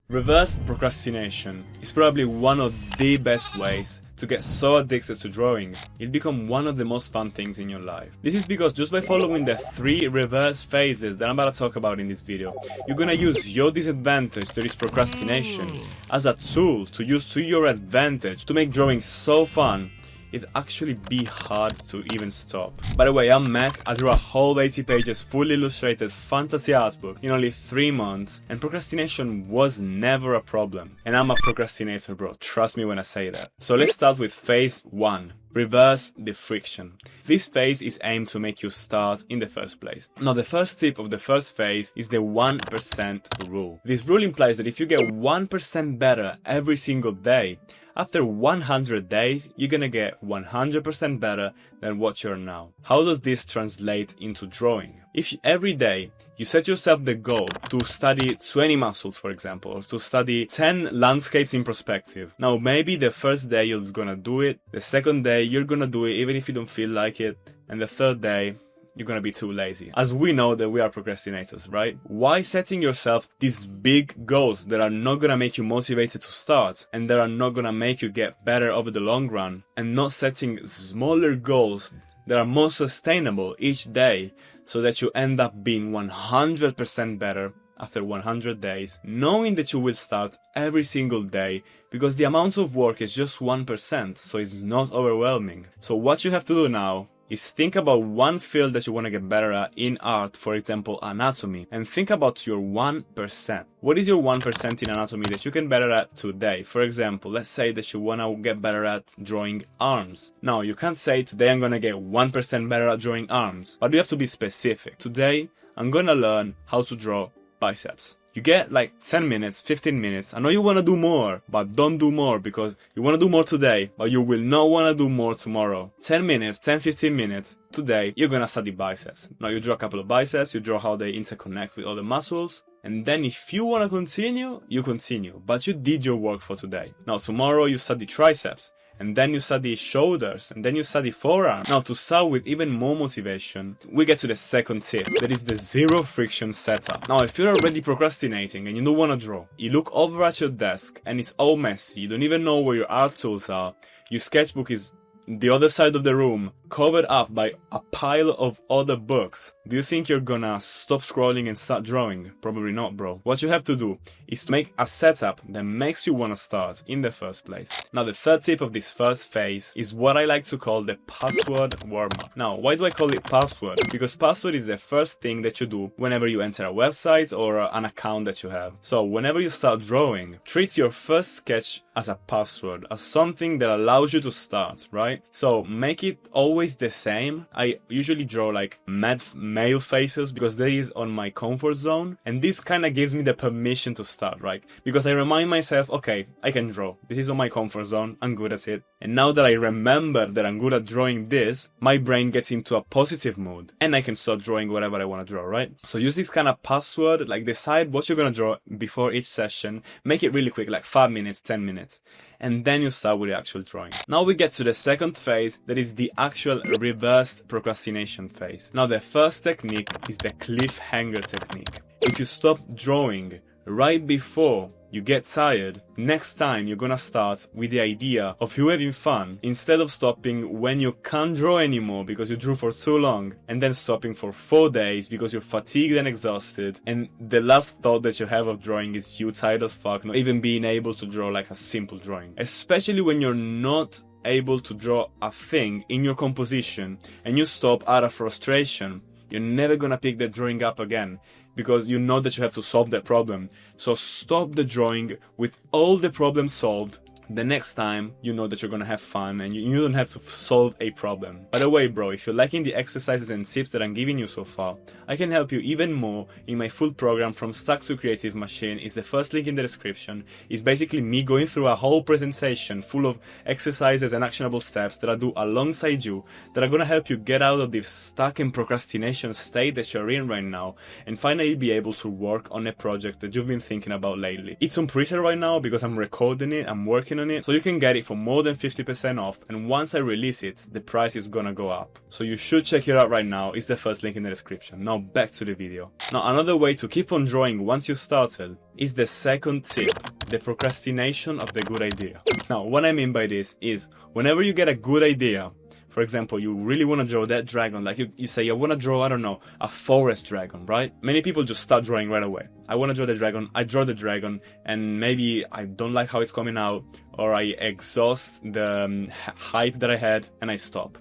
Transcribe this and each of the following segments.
Reverse procrastination is probably one of the best ways to get so addicted to drawing, it'll become one of the most fun things in your life. This is because just by following the 3 reverse phases that I'm about to talk about in this video, you're gonna use your disadvantage, that is procrastination, as a tool to use to your advantage to make drawing so fun it'd actually be hard to even stop. By the way, I'm Matt. I drew a whole 80 pages fully illustrated fantasy art book in only 3 months, and procrastination was never a problem. And I'm a procrastinator, bro, trust me when I say that. So let's start with phase 1. Reverse the friction. This phase is aimed to make you start in the first place. Now, the first tip of the first phase is the 1% rule. This rule implies that if you get 1% better every single day, after 100 days, you're gonna get 100% better than what you're now. How does this translate into drawing? If every day you set yourself the goal to study 20 muscles, for example, or to study 10 landscapes in perspective. Now, maybe the first day you're gonna do it, the second day you're gonna do it even if you don't feel like it, and the third day you're gonna be too lazy. As we know that we are procrastinators, right? Why setting yourself these big goals that are not gonna make you motivated to start and that are not gonna make you get better over the long run, and not setting smaller goals that are more sustainable each day so that you end up being 100% better after 100 days, knowing that you will start every single day because the amount of work is just 1%, so it's not overwhelming. So what you have to do now is think about one field that you want to get better at in art, for example anatomy, and think about your 1%. What is your 1% in anatomy that you can better at today? For example, let's say that you want to get better at drawing arms. Now, you can't say today I'm going to get 1% better at drawing arms, but you have to be specific. Today I'm going to learn how to draw biceps. You get like 10 minutes, 15 minutes. I know you want to do more, but don't do more because you want to do more today, but you will not want to do more tomorrow. 10 minutes, 10-15 minutes today, you're going to study biceps. Now you draw a couple of biceps, you draw how they interconnect with other muscles, and then if you want to continue, you continue. But you did your work for today. Now tomorrow you study triceps, and then you study shoulders, and then you study forearms. Now, to start with even more motivation, we get to the second tip, that is the zero friction setup. Now, if you're already procrastinating and you don't want to draw, you look over at your desk and it's all messy, you don't even know where your art tools are, your sketchbook is the other side of the room, covered up by a pile of other books. Do you think you're gonna stop scrolling and start drawing? Probably not, bro. What you have to do is to make a setup that makes you wanna start in the first place. Now, the third tip of this first phase is what I like to call the password warm-up. Now, why do I call it password? Because password is the first thing that you do whenever you enter a website or an account that you have. So, whenever you start drawing, treat your first sketch as a password, as something that allows you to start, right? So, make it always the same. I usually draw like male faces because that is on my comfort zone, and this kind of gives me the permission to start, right? Because I remind myself, okay, I can draw, this is on my comfort zone, I'm good at it, and now that I remember that I'm good at drawing this, my brain gets into a positive mood and I can start drawing whatever I want to draw, right? So use this kind of password, like decide what you're gonna draw before each session, make it really quick, like 5 minutes, 10 minutes, and then you start with the actual drawing. Now we get to the second phase, that is the actual reversed procrastination phase. Now, the first technique is the cliffhanger technique. If you stop drawing right before you get tired, next time you're gonna start with the idea of you having fun, instead of stopping when you can't draw anymore because you drew for too long, and then stopping for 4 days because you're fatigued and exhausted, and the last thought that you have of drawing is you tired as fuck, not even being able to draw like a simple drawing. Especially when you're not able to draw a thing in your composition and you stop out of frustration, you're never gonna pick the drawing up again because you know that you have to solve that problem. So stop the drawing with all the problems solved. The next time, you know that you're gonna have fun and you don't have to solve a problem. By the way, bro, if you're liking the exercises and tips that I'm giving you so far, I can help you even more in my full program From Stuck to Creative Machine. Is the first link in the description. It's basically me going through a whole presentation full of exercises and actionable steps that I do alongside you that are gonna help you get out of this stuck in procrastination state that you're in right now and finally be able to work on a project that you've been thinking about lately. It's on pre-sale right now because I'm recording it, I'm working working on it, so you can get it for more than 50% off, and once I release it, the price is gonna go up. So you should check it out right now. It's the first link in the description. Now back to the video. Now another way to keep on drawing once you started is the second tip, the procrastination of the good idea. Now what I mean by this is, whenever you get a good idea, for example, you really want to draw that dragon, like you say, I want to draw, I don't know, a forest dragon, right? Many people just start drawing right away. I want to draw the dragon, I draw the dragon, and maybe I don't like how it's coming out, or I exhaust the hype that I had, and I stop.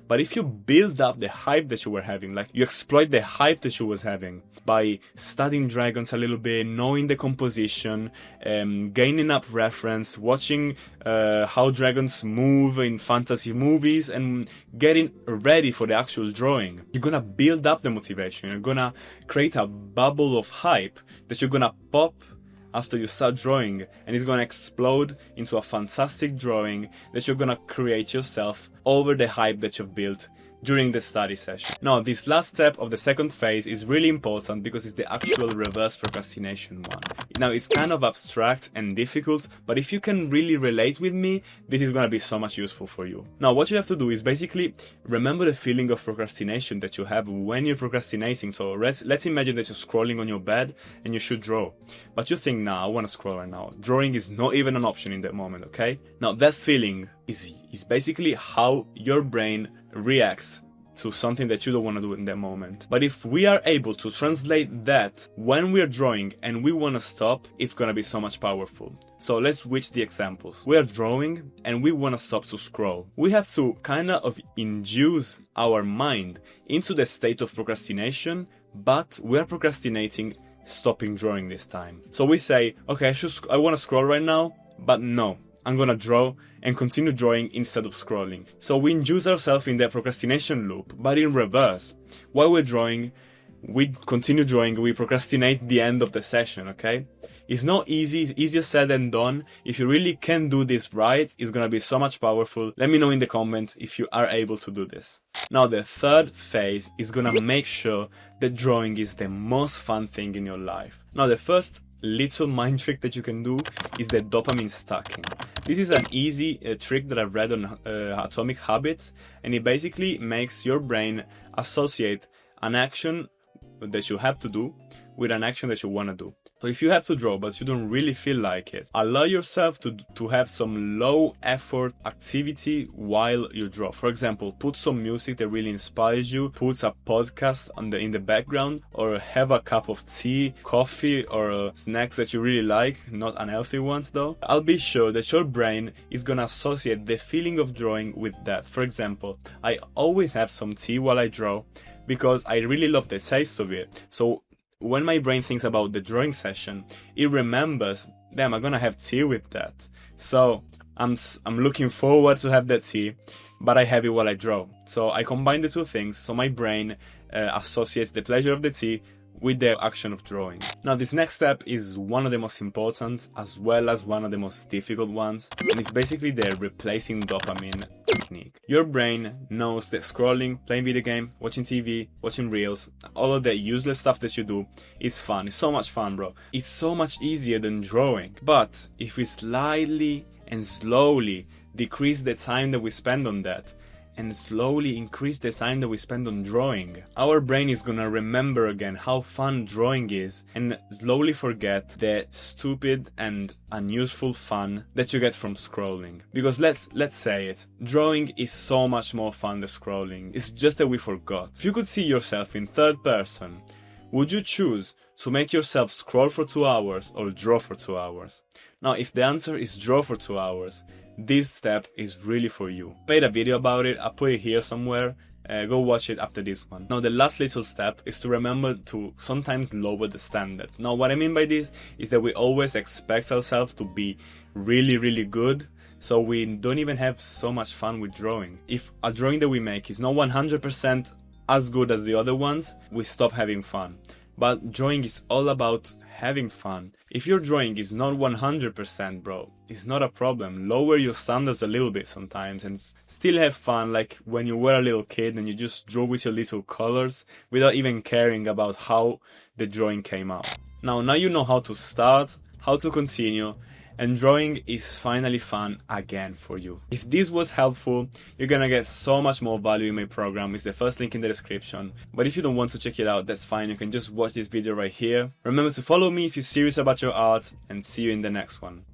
But if you build up the hype that you were having, like you exploit the hype that you was having by studying dragons a little bit, knowing the composition, gaining up reference, watching how dragons move in fantasy movies, and getting ready for the actual drawing, you're gonna build up the motivation. You're gonna create a bubble of hype that you're gonna pop after you start drawing, and it's gonna explode into a fantastic drawing that you're gonna create yourself over the hype that you've built during the study session. Now, this last step of the second phase is really important because it's the actual reverse procrastination one. Now, it's kind of abstract and difficult, but if you can really relate with me, this is gonna be so much useful for you. Now, what you have to do is basically remember the feeling of procrastination that you have when you're procrastinating. So let's imagine that you're scrolling on your bed and you should draw, but you think, nah, I wanna scroll right now. Drawing is not even an option in that moment, okay? Now, that feeling is basically how your brain reacts to something that you don't want to do in that moment. But if we are able to translate that when we're drawing and we want to stop, it's going to be so much powerful. So let's switch the examples. We are drawing and we want to stop to scroll. We have to kind of induce our mind into the state of procrastination, but we're procrastinating stopping drawing this time. So we say, okay, I want to scroll right now, but no, I'm gonna draw and continue drawing instead of scrolling. So we induce ourselves in that procrastination loop, but in reverse. While we're drawing, we continue drawing, we procrastinate the end of the session, okay? It's not easy, it's easier said than done. If you really can do this right, it's gonna be so much powerful. Let me know in the comments if you are able to do this. Now the third phase is gonna make sure that drawing is the most fun thing in your life. Now the first little mind trick that you can do is the dopamine stacking. This is an easy trick that I've read on Atomic Habits, and it basically makes your brain associate an action that you have to do with an action that you want to do. So if you have to draw but you don't really feel like it, allow yourself to have some low effort activity while you draw. For example, put some music that really inspires you, put a podcast in the background, or have a cup of tea, coffee, or snacks that you really like, not unhealthy ones though. I'll be sure that your brain is gonna associate the feeling of drawing with that. For example, I always have some tea while I draw because I really love the taste of it. So when my brain thinks about the drawing session, it remembers, damn, I'm gonna have tea with that. So I'm looking forward to have that tea, but I have it while I draw. So I combine the two things, so my brain associates the pleasure of the tea with the action of drawing. Now this next step is one of the most important as well as one of the most difficult ones, and it's basically the replacing dopamine technique. Your brain knows that scrolling, playing video game, watching TV, watching reels, all of the useless stuff that you do is fun. It's so much fun, bro. It's so much easier than drawing. But if we slightly and slowly decrease the time that we spend on that, and slowly increase the time that we spend on drawing, our brain is gonna remember again how fun drawing is and slowly forget the stupid and unuseful fun that you get from scrolling. Because let's say it, drawing is so much more fun than scrolling. It's just that we forgot. If you could see yourself in third person, would you choose to make yourself scroll for 2 hours or draw for 2 hours? Now, if the answer is draw for 2 hours, this step is really for you. I made a video about it, I'll put it here somewhere. Go watch it after this one. Now the last little step is to remember to sometimes lower the standards. Now what I mean by this is that we always expect ourselves to be really good, so we don't even have so much fun with drawing. If a drawing that we make is not 100% as good as the other ones, we stop having fun. But drawing is all about having fun. If your drawing is not 100%, bro, it's not a problem. Lower your standards a little bit sometimes and still have fun, like when you were a little kid and you just draw with your little colors without even caring about how the drawing came out. Now you know how to start, how to continue, and drawing is finally fun again for you. If this was helpful, you're gonna get so much more value in my program. It's the first link in the description. But if you don't want to check it out, that's fine. You can just watch this video right here. Remember to follow me if you're serious about your art, and see you in the next one.